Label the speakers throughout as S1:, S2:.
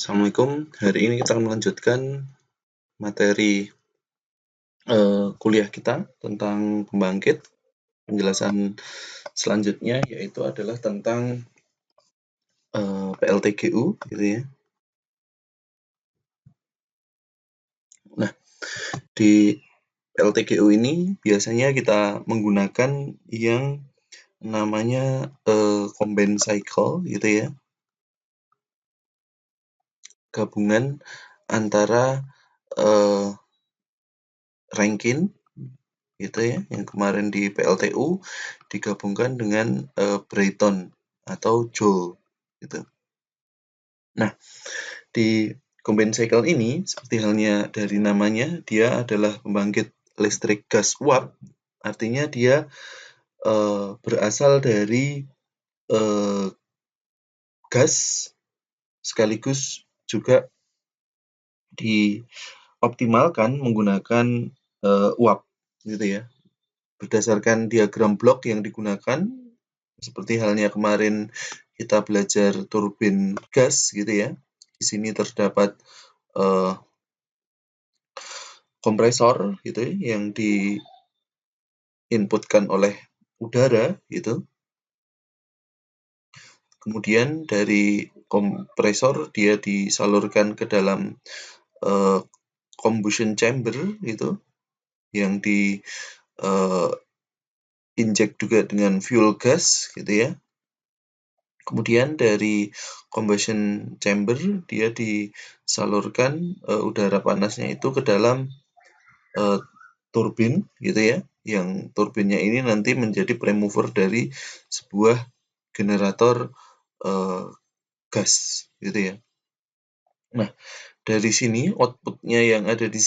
S1: Assalamualaikum. Hari ini kita akan melanjutkan materi kuliah kita tentang pembangkit. Penjelasan selanjutnya yaitu adalah tentang PLTGU, gitu ya. Nah, di PLTGU ini biasanya kita menggunakan yang namanya combined cycle, gitu ya. Gabungan antara Rankine, gitu ya, yang kemarin di PLTU digabungkan dengan Brayton atau Joule, gitu. Nah, di combined cycle ini seperti halnya dari namanya, dia adalah pembangkit listrik gas uap, artinya dia berasal dari gas sekaligus juga dioptimalkan menggunakan uap, gitu ya. Berdasarkan diagram blok yang digunakan, seperti halnya kemarin kita belajar turbin gas, gitu ya. Di sini terdapat kompresor, gitu ya, yang diinputkan oleh udara, gitu. Kemudian dari kompresor dia disalurkan ke dalam combustion chamber, gitu, yang di injek juga dengan fuel gas, gitu ya. Kemudian dari combustion chamber dia disalurkan udara panasnya itu ke dalam turbin, gitu ya. Yang turbinnya ini nanti menjadi prime mover dari sebuah generator gas, gitu ya. Nah, dari sini outputnya yang ada di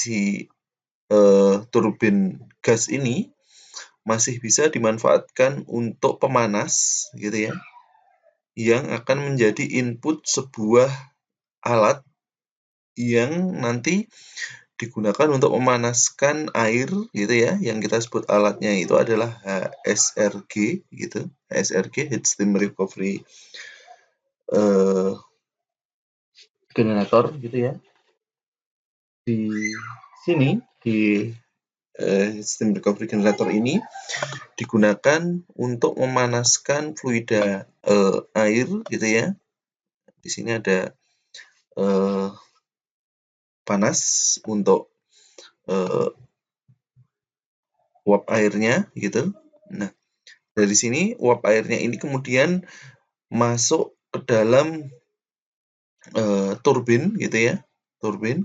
S1: turbin gas ini masih bisa dimanfaatkan untuk pemanas, gitu ya, yang akan menjadi input sebuah alat yang nanti digunakan untuk memanaskan air, gitu ya. Yang kita sebut alatnya itu adalah HSRG, gitu. HSRG, Heat Steam Recovery Generator, gitu ya. Di sini di Steam Recovery Generator ini digunakan untuk memanaskan fluida air, gitu ya. Di sini ada panas untuk uap airnya, gitu. Nah, dari sini uap airnya ini kemudian masuk ke dalam turbin, gitu ya. Turbin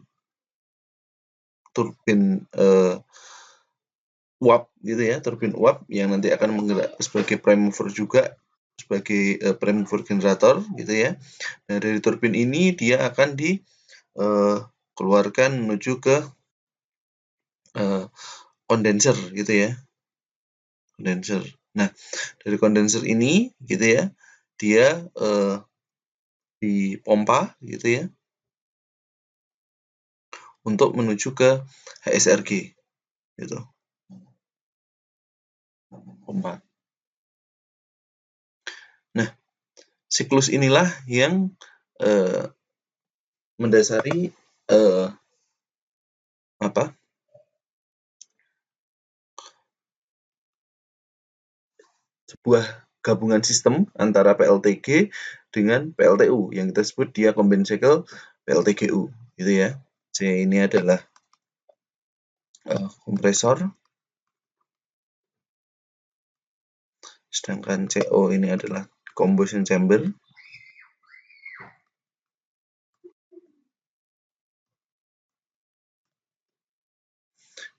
S1: uap, gitu ya. Turbin uap yang nanti akan menggerak sebagai prime mover juga, sebagai prime mover generator, gitu ya. Nah, dari turbin ini dia akan dikeluarkan menuju ke kondenser, gitu ya. Kondenser. Nah, dari kondenser ini, gitu ya, dia dipompa, gitu ya, untuk menuju ke HSRG, gitu. Pompa. Nah, siklus inilah yang mendasari sebuah gabungan sistem antara PLTG dengan PLTU yang kita sebut dia combined cycle PLTGU, gitu ya. C ini adalah kompresor, sedangkan CO ini adalah combustion chamber.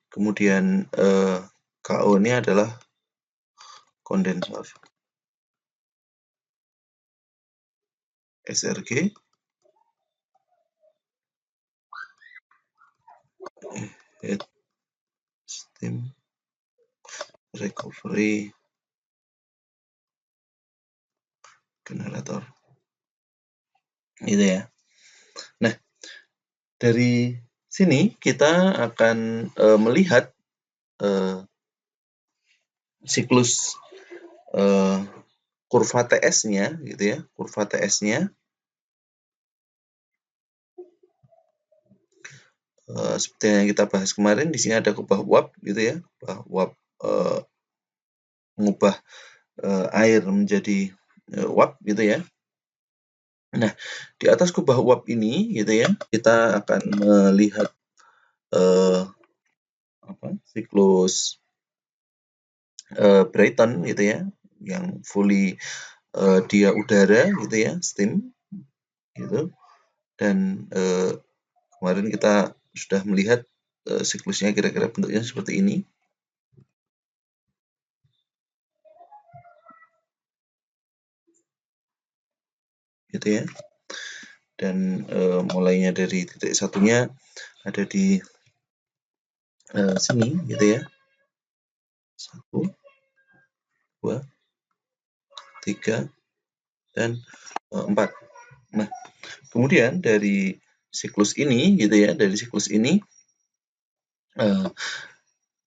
S1: Kemudian KO ini adalah kondensor. SRG Heat Steam Recovery Generator, gitu ya. Nah, dari sini kita akan melihat siklus kurva TS-nya, gitu ya. Kurva TS-nya seperti yang kita bahas kemarin, di sini ada kubah uap gitu ya, kubah uap mengubah air menjadi uap gitu ya. Nah, di atas kubah uap ini gitu ya, kita akan melihat siklus Brayton gitu ya, yang fully dia udara gitu ya, steam gitu. Dan kemarin kita sudah melihat siklusnya kira-kira bentuknya seperti ini. Gitu ya. Dan mulainya dari titik satunya ada di sini gitu ya. 1, 2, 3, dan 4. Nah, kemudian dari siklus ini gitu ya, dari siklus ini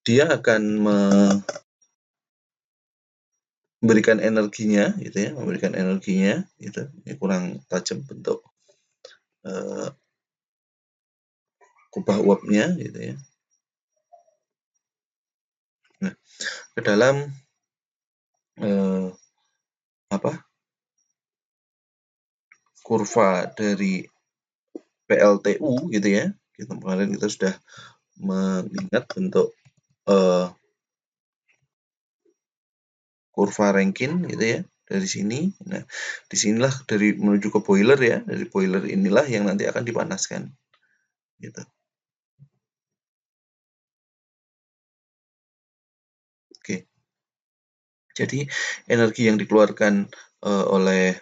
S1: dia akan memberikan energinya gitu ya, memberikan energinya gitu. Ini kurang tajam bentuk kubah uapnya gitu ya. Nah, ke dalam kurva dari PLTU gitu ya. Kemarin kita sudah mengingat bentuk kurva Rankine gitu ya dari sini. Nah, disinilah dari menuju ke boiler ya, dari boiler inilah yang nanti akan dipanaskan gitu. Oke. Jadi energi yang dikeluarkan oleh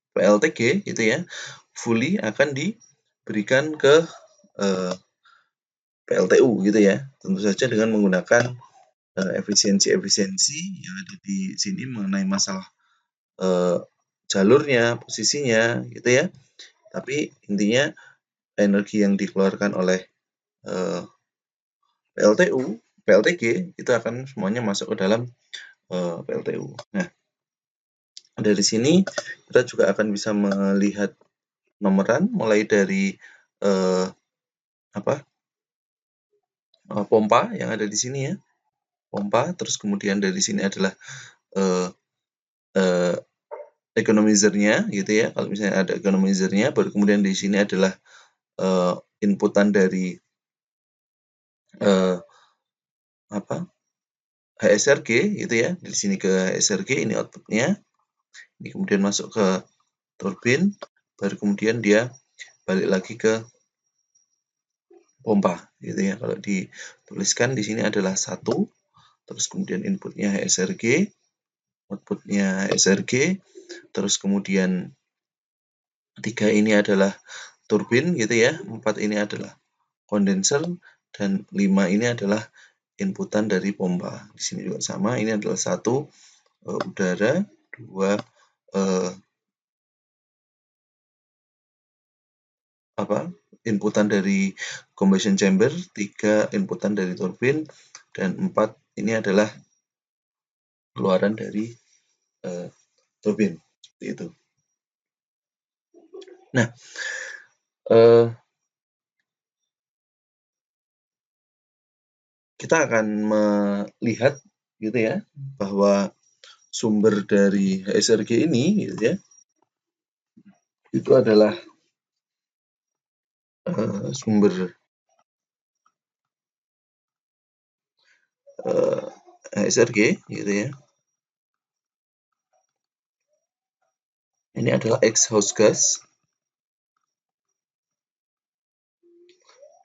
S1: PLTG gitu ya, fully akan diberikan ke PLTU gitu ya. Tentu saja dengan menggunakan efisiensi-efisiensi yang ada di sini mengenai masalah jalurnya, posisinya gitu ya. Tapi intinya energi yang dikeluarkan oleh PLTU, PLTG itu akan semuanya masuk ke dalam PLTU. Nah, dari sini kita juga akan bisa melihat nomoran mulai dari pompa yang ada di sini ya, pompa. Terus kemudian dari sini adalah economizer-nya gitu ya. Kalau misalnya ada economizer-nya, baru kemudian di sini adalah inputan dari HSRG gitu ya. Di sini ke HSRG, ini output-nya. Ini kemudian masuk ke turbin, baru kemudian dia balik lagi ke pompa gitu ya. Kalau dituliskan di sini adalah 1, terus kemudian inputnya HSRG, outputnya HSRG, terus kemudian 3 ini adalah turbin gitu ya, 4 ini adalah kondenser, dan 5 ini adalah inputan dari pompa. Di sini juga sama, ini adalah 1 udara, 2 inputan dari combustion chamber, 3 inputan dari turbin, dan 4 ini adalah keluaran dari turbin. Seperti itu. Nah, kita akan melihat gitu ya, bahwa sumber dari HSRG ini gitu ya, itu adalah sumber HSRG gitu ya. Ini adalah exhaust gas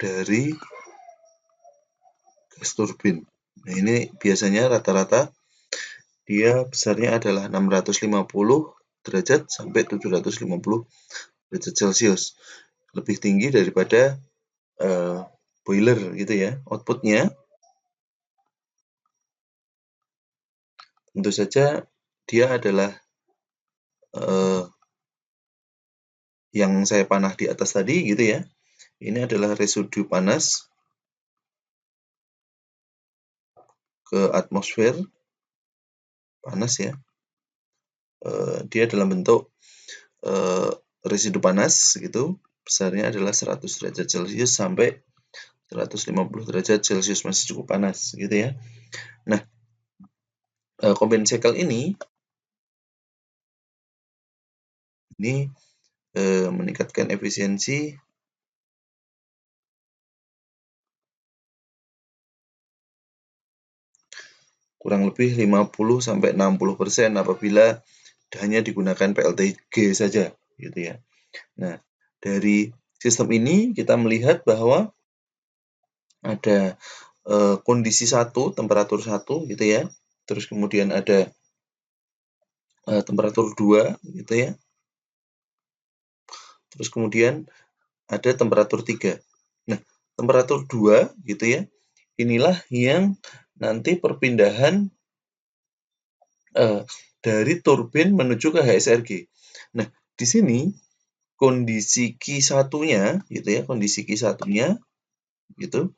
S1: dari gas turbin. Nah, ini biasanya rata-rata dia besarnya adalah 650 derajat sampai 750 derajat Celcius. Lebih tinggi daripada boiler gitu ya. Outputnya tentu saja dia adalah yang saya panah di atas tadi gitu ya. Ini adalah residu panas ke atmosfer panas ya. Dia dalam bentuk residu panas gitu, besarnya adalah 100 derajat Celcius sampai 150 derajat Celcius, masih cukup panas gitu ya. Nah, combined cycle ini meningkatkan efisiensi kurang lebih 50-60% apabila hanya digunakan PLTG saja gitu ya. Nah, dari sistem ini kita melihat bahwa ada kondisi 1, temperatur 1 gitu ya. Terus kemudian ada temperatur 2 gitu ya. Terus kemudian ada temperatur 3. Nah, temperatur 2 gitu ya. Inilah yang nanti perpindahan dari turbin menuju ke HSRG. Nah, di sini kondisi Q1-nya gitu ya, kondisi Q1-nya gitu.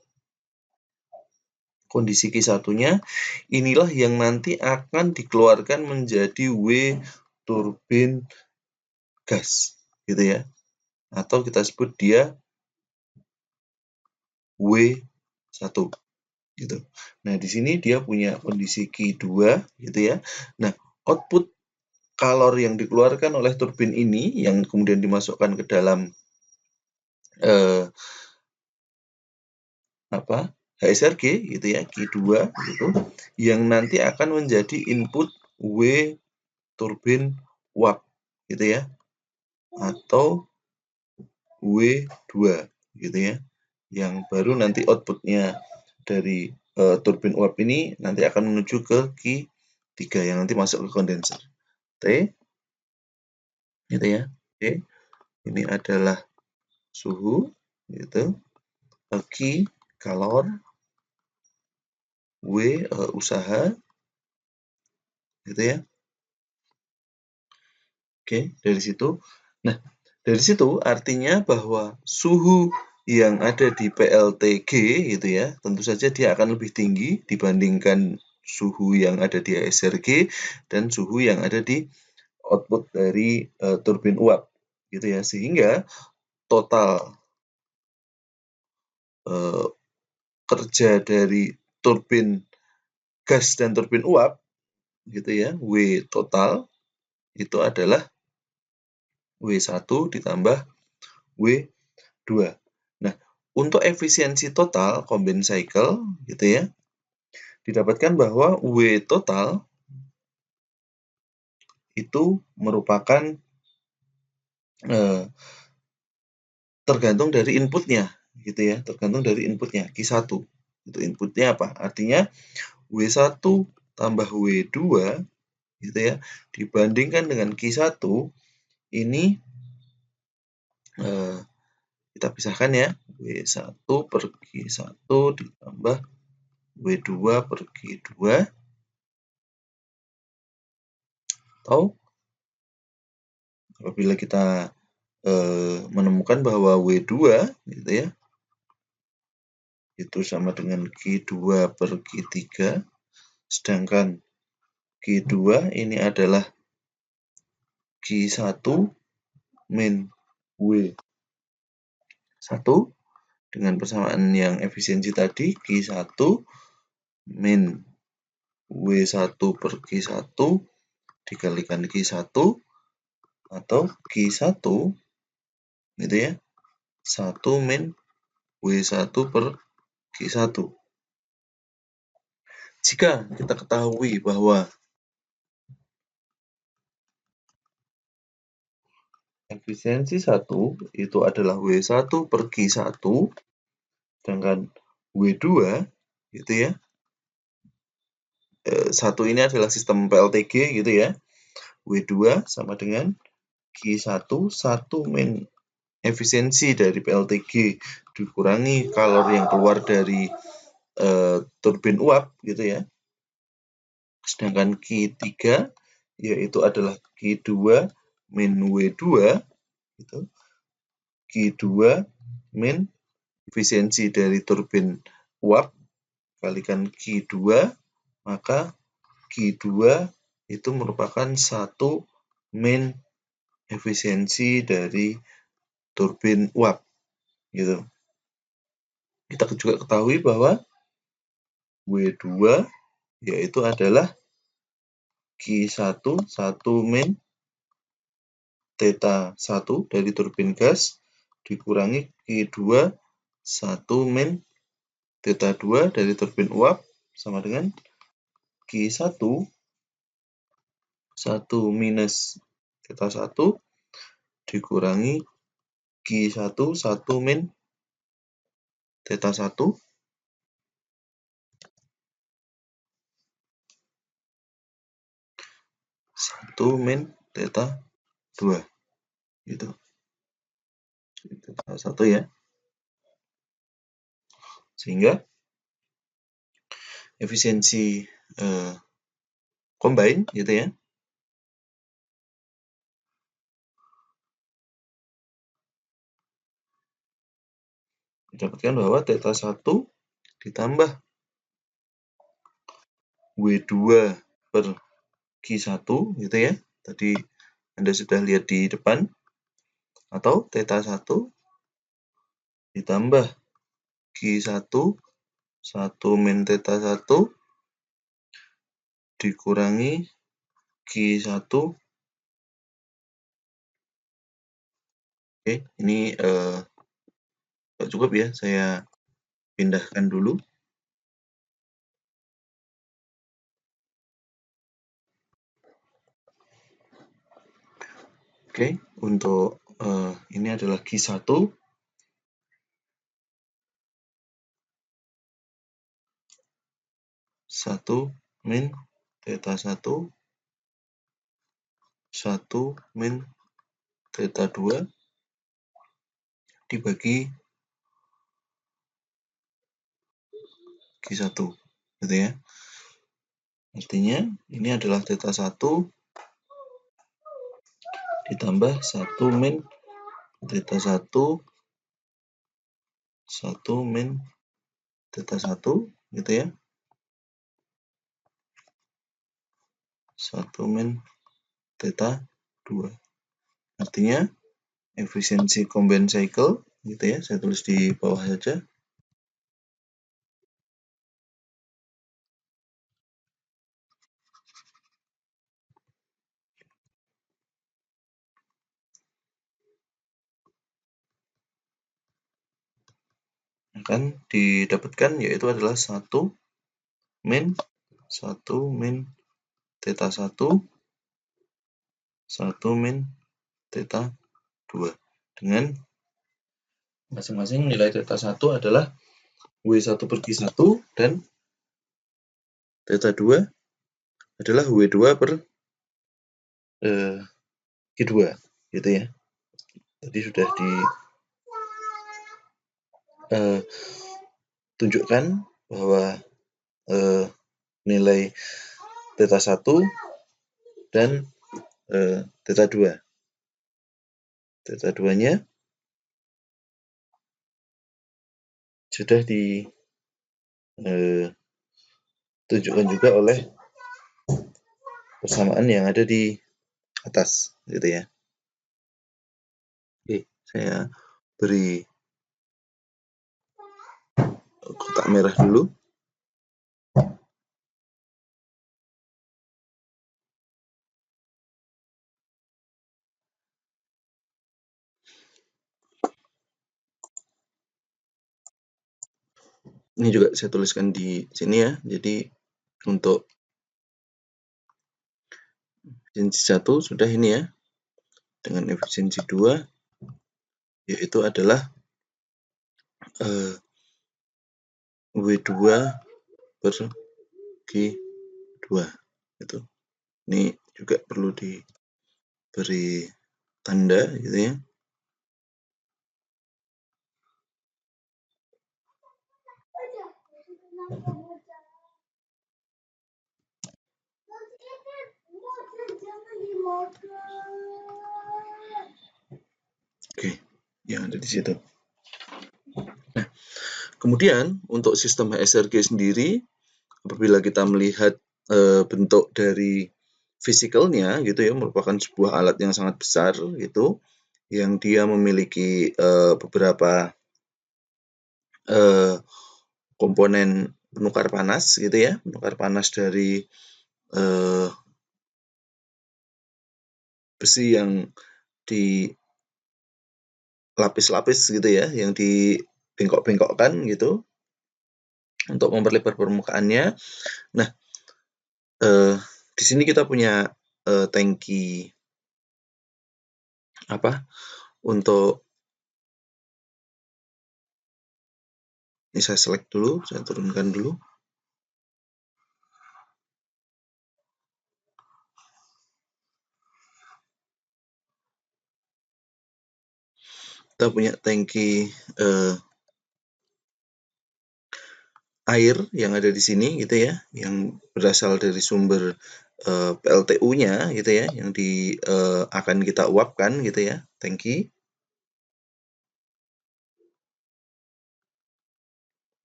S1: Kondisi Q1-nya inilah yang nanti akan dikeluarkan menjadi W turbin gas gitu ya. Atau kita sebut dia W1 gitu. Nah, di sini dia punya kondisi Q2 gitu ya. Nah, output kalor yang dikeluarkan oleh turbin ini yang kemudian dimasukkan ke dalam HSRG gitu ya, Q2 gitu, yang nanti akan menjadi input W turbin uap gitu ya, atau W2 gitu ya, yang baru nanti outputnya dari turbin uap ini nanti akan menuju ke Q3 yang nanti masuk ke kondenser T gitu ya. Oke, ini adalah suhu gitu, Q kalor, W usaha gitu ya. Oke, dari situ. Nah, dari situ artinya bahwa suhu yang ada di PLTG gitu ya, tentu saja dia akan lebih tinggi dibandingkan suhu yang ada di HSRG dan suhu yang ada di output dari turbin uap gitu ya, sehingga total kerja dari turbin gas dan turbin uap gitu ya, W total itu adalah W1 ditambah W2. Nah, untuk efisiensi total combined cycle gitu ya, didapatkan bahwa W total itu merupakan tergantung dari inputnya gitu ya, tergantung dari inputnya Q1. Itu inputnya apa? Artinya W1 tambah W2 gitu ya, dibandingkan dengan Q1 ini kita pisahkan ya, W1 per Q1 ditambah W2 per Q2 atau apabila kita menemukan bahwa W2 gitu ya, itu sama dengan Q2 per Q3, sedangkan Q2 ini adalah Q1 min W1 dengan persamaan yang efisiensi tadi, Q1 min W1 per Q1 dikalikan Q1 atau Q1 gitu ya, 1 min W1 per Q1. Jika kita ketahui bahwa efisiensi 1 itu adalah W1 per Q1, sedangkan W2 gitu ya, 1 ini adalah sistem PLTG gitu ya, W2 sama dengan Q1, 1 min efisiensi dari PLTG dikurangi kalor yang keluar dari turbin uap gitu ya. Sedangkan Q3 yaitu adalah Q2 min W2 gitu. Q2 min efisiensi dari turbin uap kalikan Q2, maka Q2 itu merupakan 1 min efisiensi dari turbin uap gitu. Kita juga ketahui bahwa W2 yaitu adalah Q1 1 min theta 1 dari turbin gas dikurangi Q2 1 min theta 2 dari turbin uap sama dengan Q1 1 minus theta 1 dikurangi Q1 1 min theta 1 1 min theta 2 gitu. Theta 1 ya. Sehingga efisiensi combine gitu ya. Didapatkan bahwa theta 1 ditambah W2 per Q1 gitu ya. Tadi Anda sudah lihat di depan. Atau theta 1 ditambah Q1 1 min theta 1 dikurangi Q1. Oke, ini nggak cukup ya, saya pindahkan dulu. Oke, untuk ini adalah Q1 1 min theta 1 1 min theta 2 dibagi Q1 gitu ya. Artinya ini adalah theta 1 ditambah 1 min theta 1 1 min theta 1 gitu ya. 1 min theta 2. Artinya efisiensi combined cycle gitu ya, saya tulis di bawah saja. Akan didapatkan yaitu adalah 1 min theta 1 1 min theta 2 dengan masing-masing nilai theta 1 adalah W1 per Q1 dan theta 2 adalah W2 per Q2 gitu ya. Tadi sudah ditunjukkan bahwa nilai theta 1 dan theta 2. Theta 2-nya sudah ditunjukkan juga oleh persamaan yang ada di atas gitu ya. Oke, saya beri kotak merah dulu. Ini juga saya tuliskan di sini ya. Jadi untuk efisiensi 1 sudah ini ya. Dengan efisiensi 2 yaitu adalah W2 per Q2 gitu. Ini juga perlu diberi tanda gitu ya. Oke, yang ada di situ. Nah, kemudian untuk sistem HSRG sendiri, apabila kita melihat bentuk dari fisikalnya gitu ya, merupakan sebuah alat yang sangat besar gitu, yang dia memiliki beberapa komponen penukar panas gitu ya, penukar panas dari besi yang dilapis-lapis gitu ya, yang dibengkok-bengkokkan gitu untuk memperlebar permukaannya. Nah, di sini kita punya tangki untuk ini saya select dulu, saya turunkan dulu. Kita punya tangki air yang ada di sini gitu ya, yang berasal dari sumber PLTU-nya gitu ya, yang akan kita uapkan gitu ya, tangki.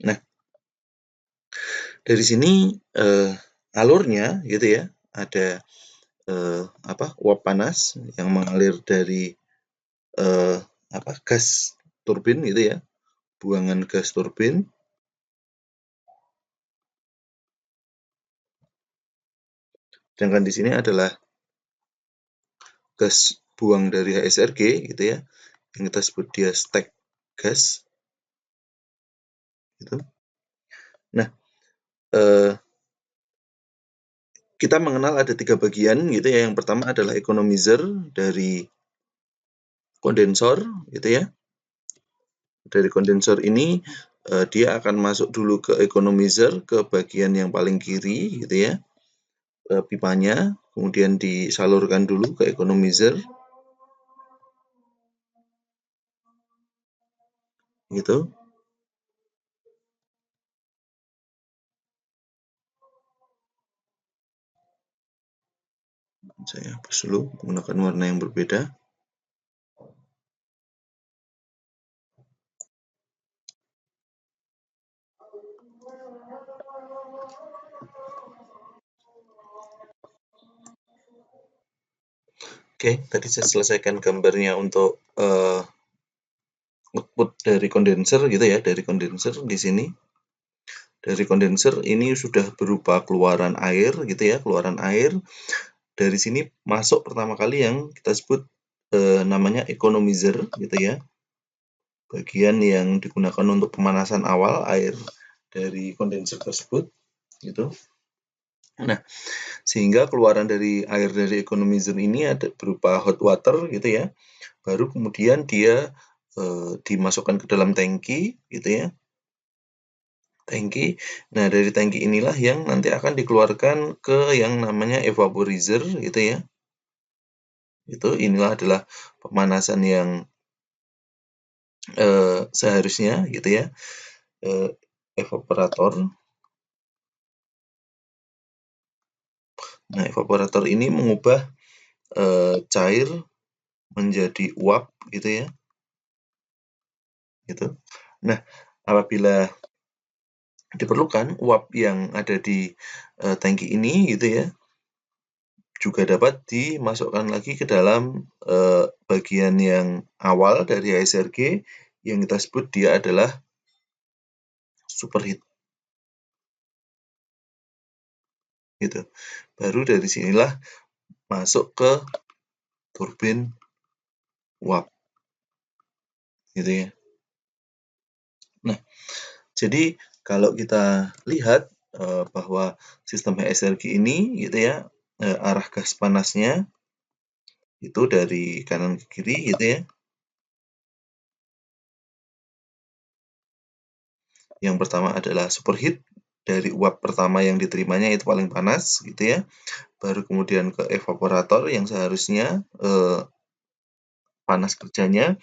S1: Nah, dari sini alurnya gitu ya, ada uap panas yang mengalir dari gas turbin gitu ya, buangan gas turbin. Sedangkan di sini adalah gas buang dari HSRG gitu ya, yang kita sebut dia stack gas gitu. Nah, kita mengenal ada 3 bagian gitu ya. Yang pertama adalah economizer dari kondensor gitu ya. Dari kondensor ini dia akan masuk dulu ke economizer, ke bagian yang paling kiri gitu ya, pipanya, kemudian disalurkan dulu ke economizer gitu. Saya hapus dulu menggunakan warna yang berbeda. Oke, tadi saya selesaikan gambarnya untuk output dari kondenser gitu ya, dari kondenser di sini. Dari kondenser ini sudah berupa keluaran air gitu ya, keluaran air. Dari sini masuk pertama kali yang kita sebut namanya economizer gitu ya. Bagian yang digunakan untuk pemanasan awal air dari kondenser tersebut gitu. Nah, sehingga keluaran dari air dari economizer ini ada berupa hot water gitu ya. Baru kemudian dia dimasukkan ke dalam tangki gitu ya. Tangki. Nah, dari tangki inilah yang nanti akan dikeluarkan ke yang namanya evaporizer gitu ya. Inilah adalah pemanasan yang seharusnya gitu ya. Evaporator. Nah, evaporator ini mengubah cair menjadi uap gitu ya. Gitu. Nah, apabila diperlukan uap yang ada di tangki ini gitu ya, juga dapat dimasukkan lagi ke dalam bagian yang awal dari HSRG yang kita sebut dia adalah superheat. Gitu. Baru dari sinilah masuk ke turbin uap. Gitu ya. Nah, jadi kalau kita lihat bahwa sistem HSRG ini gitu ya, arah gas panasnya itu dari kanan ke kiri gitu ya. Yang pertama adalah superheat, dari uap pertama yang diterimanya itu paling panas gitu ya. Baru kemudian ke evaporator yang seharusnya panas kerjanya,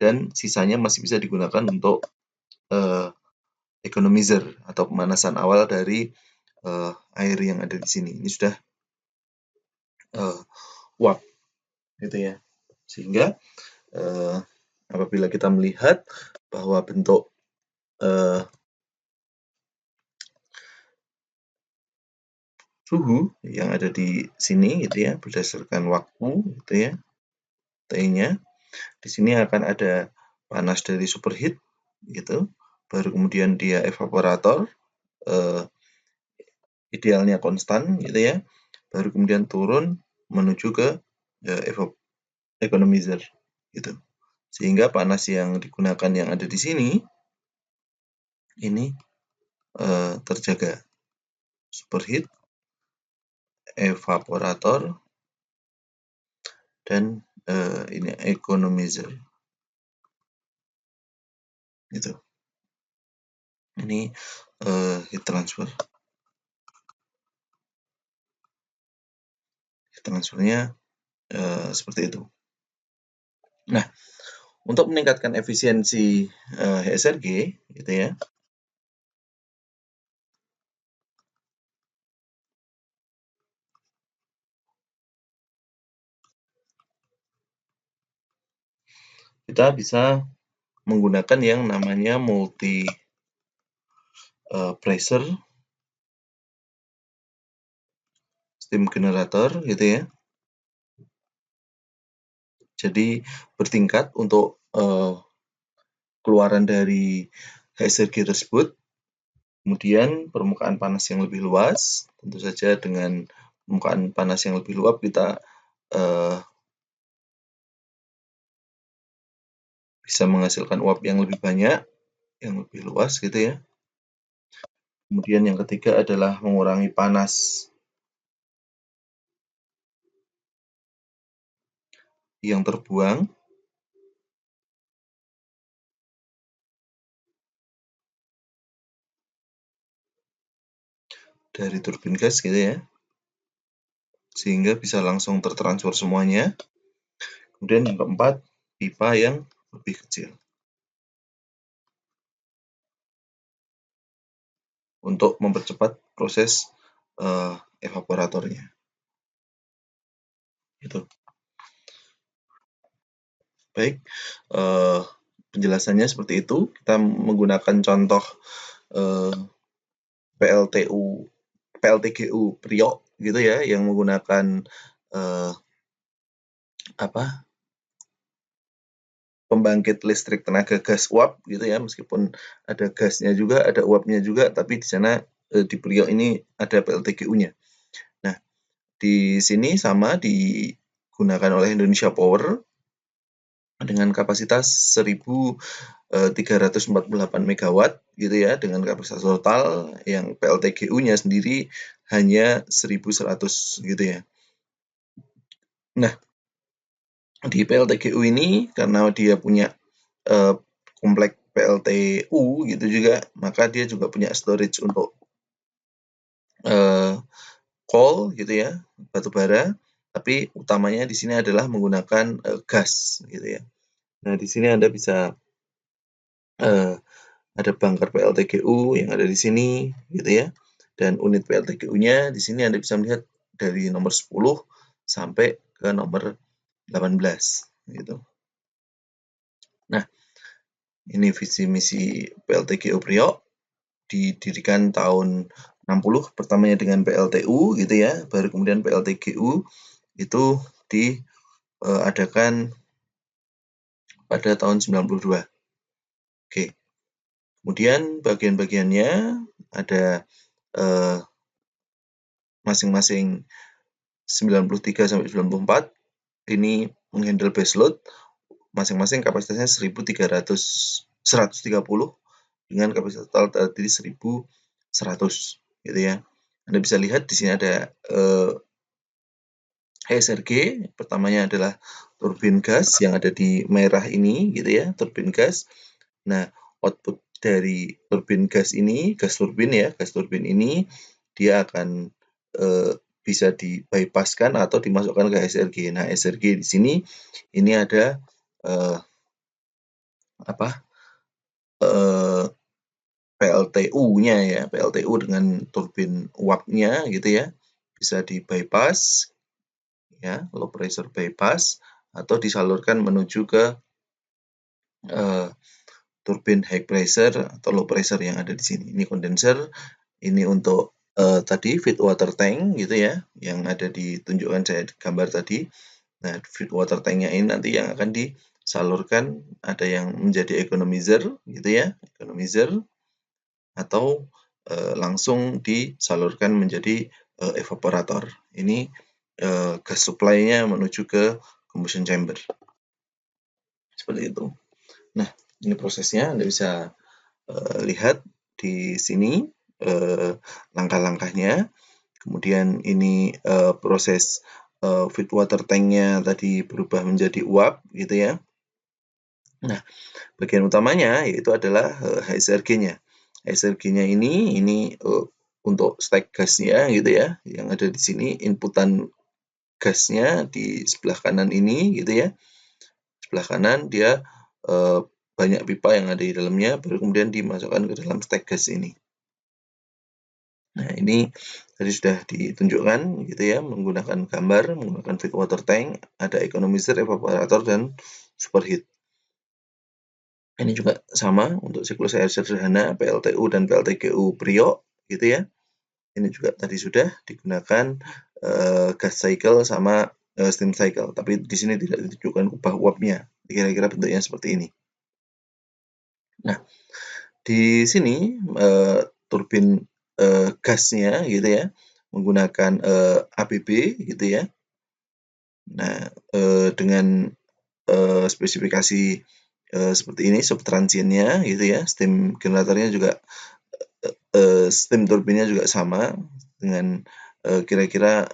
S1: dan sisanya masih bisa digunakan untuk economizer atau pemanasan awal dari air yang ada di sini. Ini sudah uap gitu ya. Sehingga apabila kita melihat bahwa bentuk suhu yang ada di sini gitu ya, berdasarkan waktu gitu ya, T-nya. Di sini akan ada panas dari superheat gitu, baru kemudian dia evaporator, idealnya konstan gitu ya, baru kemudian turun menuju ke economizer gitu. Sehingga panas yang digunakan yang ada di sini ini terjaga. Superheat, evaporator, dan ini economizer. Gitu. Ini heat transfer. Heat transfernya seperti itu. Nah, untuk meningkatkan efisiensi HSRG, gitu ya, kita bisa menggunakan yang namanya multi pressure steam generator, gitu ya. Jadi bertingkat untuk keluaran dari HSRG tersebut. Kemudian permukaan panas yang lebih luas, tentu saja dengan permukaan panas yang lebih luas kita bisa menghasilkan uap yang lebih banyak, yang lebih luas gitu ya. Kemudian yang ketiga adalah mengurangi panas yang terbuang dari turbin gas gitu ya, sehingga bisa langsung tertransfer semuanya. Kemudian yang keempat, pipa yang lebih kecil untuk mempercepat proses evaporatornya. Gitu. Baik, penjelasannya seperti itu. Kita menggunakan contoh PLTGU Priok gitu ya, yang menggunakan pembangkit listrik tenaga gas uap gitu ya, meskipun ada gasnya juga, ada uapnya juga, tapi di sana di Priok ini ada PLTGU-nya. Nah, di sini sama digunakan oleh Indonesia Power dengan kapasitas 1.348 MW gitu ya, dengan kapasitas total yang PLTGU-nya sendiri hanya 1.100 gitu ya. Nah, di PLTGU ini karena dia punya komplek PLTU gitu juga, maka dia juga punya storage untuk coal gitu ya, batu bara, tapi utamanya di sini adalah menggunakan gas gitu ya. Nah, di sini Anda bisa ada bunker PLTGU yang ada di sini gitu ya. Dan unit PLTGU-nya di sini Anda bisa melihat dari nomor 10 sampai ke nomor 18 gitu. Nah, ini visi misi PLTGU Priok, didirikan tahun 60, pertamanya dengan PLTU gitu ya, baru kemudian PLTGU itu diadakan pada tahun 92. Oke. Kemudian bagian-bagiannya ada masing-masing 93 sampai 94 ini menghandle baseload, masing-masing kapasitasnya 130 dengan kapasitas total tadi 1100 gitu ya. Anda bisa lihat di sini ada HSRG, pertamanya adalah turbin gas yang ada di merah ini gitu ya, turbin gas. Nah, output dari turbin gas ini, gas turbin ini dia akan bisa di-bypasskan atau dimasukkan ke HSRG. Nah, HSRG di sini ini ada PLTU-nya ya, PLTU dengan turbin uapnya gitu ya, bisa di-bypass ya, low pressure bypass atau disalurkan menuju ke turbin high pressure atau low pressure yang ada di sini. Ini kondenser, ini untuk tadi feed water tank gitu ya, yang ada ditunjukkan saya di gambar tadi. Nah, feed water tank-nya ini nanti yang akan disalurkan, ada yang menjadi economizer gitu ya, economizer, atau langsung disalurkan menjadi evaporator. Ini gas supply-nya menuju ke combustion chamber. Seperti itu. Nah, ini prosesnya Anda bisa lihat di sini langkah-langkahnya. Kemudian ini proses feed water tank-nya tadi berubah menjadi uap gitu ya. Nah, bagian utamanya yaitu adalah HSRG-nya. HSRG-nya ini untuk stack gasnya gitu ya, yang ada di sini inputan gasnya di sebelah kanan ini gitu ya. Sebelah kanan dia banyak pipa yang ada di dalamnya, baru kemudian dimasukkan ke dalam stack gas ini. Nah, ini tadi sudah ditunjukkan gitu ya, menggunakan gambar, menggunakan feed water tank, ada economizer, evaporator, dan superheat. Ini juga sama untuk siklus air sederhana, PLTU dan PLTGU Priok gitu ya. Ini juga tadi sudah digunakan gas cycle sama steam cycle, tapi di sini tidak ditunjukkan kubah uapnya. Kira-kira bentuknya seperti ini. Nah, di sini turbin gasnya gitu ya, menggunakan ABB gitu ya. Nah, dengan spesifikasi seperti ini subtransiennya gitu ya, steam generatornya juga steam turbinnya juga sama dengan kira-kira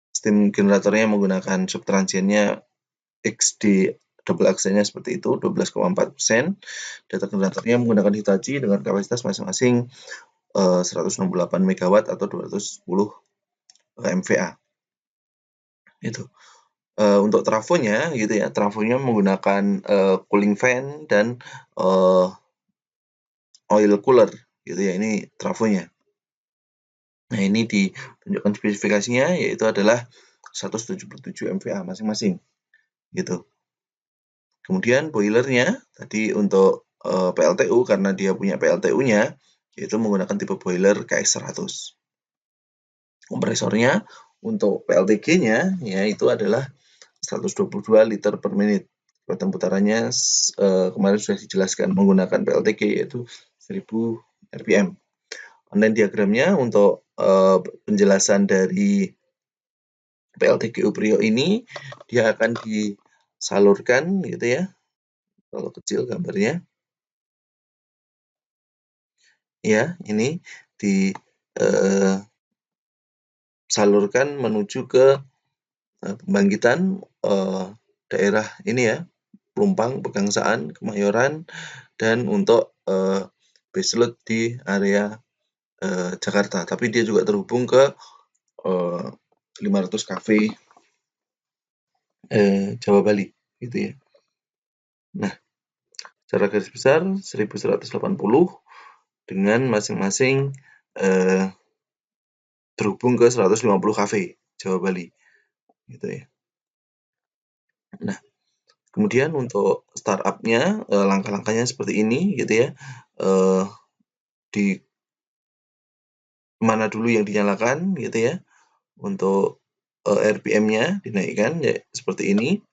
S1: steam generatornya menggunakan subtransiennya XD double akselnya seperti itu 12,4%. Data generatornya menggunakan Hitachi dengan kapasitas masing-masing 168 MW atau 210 MVA. Itu. Untuk trafonya gitu ya, trafonya menggunakan cooling fan dan oil cooler gitu ya, ini trafonya. Nah, ini ditunjukkan spesifikasinya yaitu adalah 177 MVA masing-masing gitu. Kemudian boilernya tadi untuk PLTU karena dia punya PLTU-nya yaitu menggunakan tipe boiler KS100. Kompresornya untuk PLTG-nya ya itu adalah 122 liter per menit. Kekuatan putarannya kemarin sudah dijelaskan menggunakan PLTG yaitu 1000 RPM. Online diagramnya untuk penjelasan dari PLTGU Priok ini dia akan disalurkan gitu ya. Kalau kecil gambarnya. Ya, ini disalurkan menuju ke pembangkitan daerah ini ya, Pelumpang, Pegangsaan, Kemayoran, dan untuk baseload di area Jakarta. Tapi dia juga terhubung ke 500 cafe Jawa Bali gitu ya. Nah, secara garis besar 1180 dengan masing-masing terhubung ke 150 cafe Jawa Bali gitu ya. Nah, kemudian untuk startup-nya langkah-langkahnya seperti ini gitu ya. Di mana dulu yang dinyalakan gitu ya. Untuk RPM-nya dinaikkan ya seperti ini.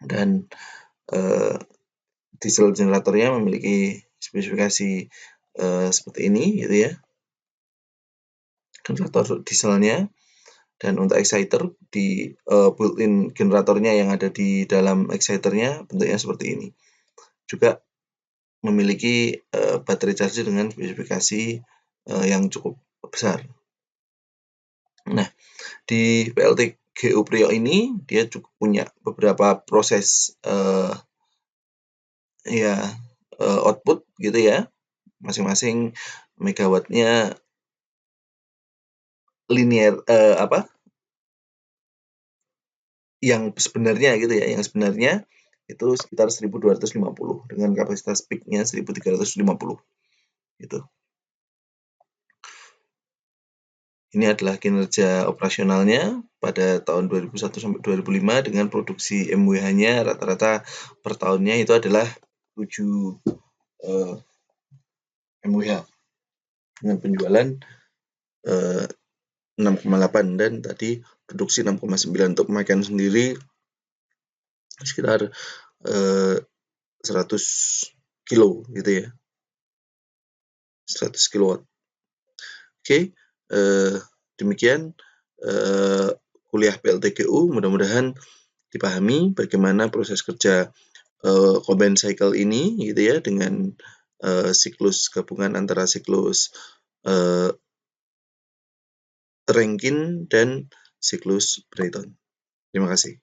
S1: Dan diesel generatornya memiliki spesifikasi seperti ini gitu ya. Generator dieselnya. Dan untuk exciter di built-in generatornya yang ada di dalam exciternya bentuknya seperti ini. Juga memiliki baterai charger dengan spesifikasi yang cukup besar. Nah, di PLTGU Priok ini dia cukup punya beberapa proses output gitu ya. Masing-masing megawattnya linear yang sebenarnya gitu ya, yang sebenarnya itu sekitar 1250 dengan kapasitas peak-nya 1350 gitu. Ini adalah kinerja operasionalnya pada tahun 2001 sampai 2005 dengan produksi MWH-nya rata-rata per tahunnya itu adalah 7 mWh dengan penjualan 6,8 dan tadi produksi 6,9. Untuk pemakaian sendiri sekitar 100 kilo gitu ya, 100 kilowatt. Oke, demikian kuliah PLTGU, mudah-mudahan dipahami bagaimana proses kerja combined cycle ini gitu ya, dengan siklus gabungan antara siklus Rankine dan siklus Brayton. Terima kasih.